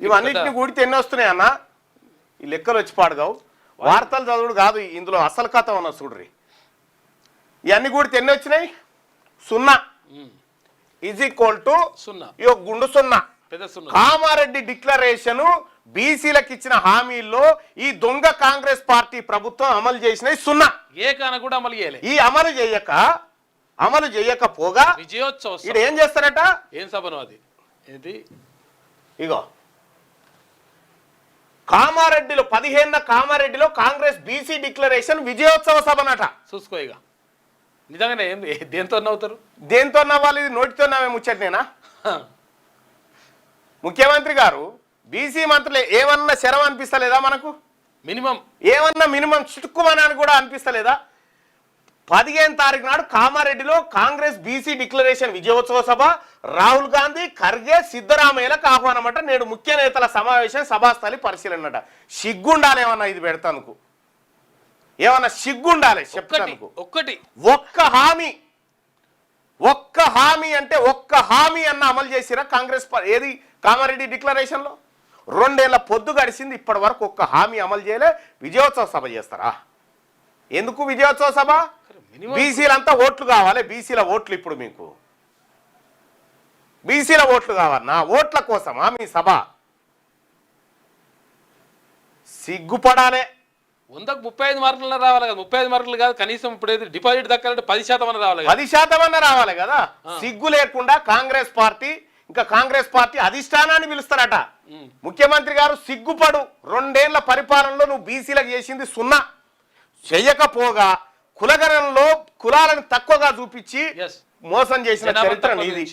ఇవన్నిటిని కూడితే ఎన్ని వస్తున్నాయి అన్న? ఈ లెక్కలు వచ్చి పాడుగావు. వార్తలు చదువుడు కాదు ఇందులో అసలు కథ ఉన్న చూడ్రి. ఇవన్నీ కూడితే ఎన్ని వచ్చినాయి? 0 ఈజ్ ఈక్వల్ టు 0 గుండు 0. కామారెడ్డి డిక్లరేషన్ బీసీలకు ఇచ్చిన హామీల్లో ఈ దొంగ కాంగ్రెస్ పార్టీ ప్రభుత్వం అమలు చేసినవి 0. ఏ కాన కూడా అమలు చేయలే. ఈ అమలు చేయకపోగా విజయోత్సవం ఇది ఏం చేస్తారట? ఏం సభను అది ఏంటి? ఇగో కామారెడ్డిలో 15న కామారెడ్డిలో కాంగ్రెస్ బీసీ డిక్లరేషన్ విజయోత్సవ సభనట. చూసుకో ఇక నిజంగానే ఏం దేంతో నవ్వుతారు? దేంతో నవ్వాలి? ఇది నోటితో నవ్వే ముచ్చటనేనా? ముఖ్యమంత్రి గారు బీసీ మంత్రులు ఏమన్నా శరం అనిపిస్తలేదా మనకు? ఏమన్నా మినిమం చిటుక్కుమని కూడా అనిపిస్తలేదా? 15వ తారీఖు నాడు కామారెడ్డిలో కాంగ్రెస్ బీసీ డిక్లరేషన్ విజయోత్సవ సభ, రాహుల్ గాంధీ, ఖర్గే, సిద్ధరామయ్యలకు ఆహ్వానమట. నేడు ముఖ్య నేతల సమావేశం, సభాస్థలి పరిశీలనట. సిగ్గుండాలి ఏమన్నా ఇది పెడతానుకు, ఏమన్నా సిగ్గుండాలి చెప్తానుకు. ఒక్క హామీ అంటే ఒక్క హామీ అన్న అమలు చేసిరా కాంగ్రెస్? ఏది కామారెడ్డి డిక్లరేషన్ లో 2 ఏళ్ల పొద్దు గడిచింది, ఇప్పటి వరకు ఒక్క హామీ అమలు చేయలే. విజయోత్సవ సభ చేస్తారా? ఎందుకు విజయోత్సవ సభ? బీసీలంతా ఓట్లు కావాలి. బీసీల ఓట్లు ఇప్పుడు మీకు బీసీల ఓట్లు కావన్నా? ఓట్ల కోసమా మీ సభ? సిగ్గుపడాలే. 100కు 35 మార్కులు రావాలి కదా. 35 మార్కులు కాదు, కనీసం ఇప్పుడు డిపాజిట్ దక్కాలంటే 10% అన్న రావాలి. 10% అన్న రావాలి కదా. సిగ్గు లేకుండా కాంగ్రెస్ పార్టీ, ఇంకా కాంగ్రెస్ పార్టీ అధిష్టానాన్ని పిలుస్తారట. ముఖ్యమంత్రి గారు సిగ్గుపడు. 2 ఏళ్ల పరిపాలనలో నువ్వు బీసీలకు చేసింది 0. చెయ్యకపోగా కులగణంలో కులాలను తక్కువగా చూపించి మోసం చేసిన చరిత్ర నీది.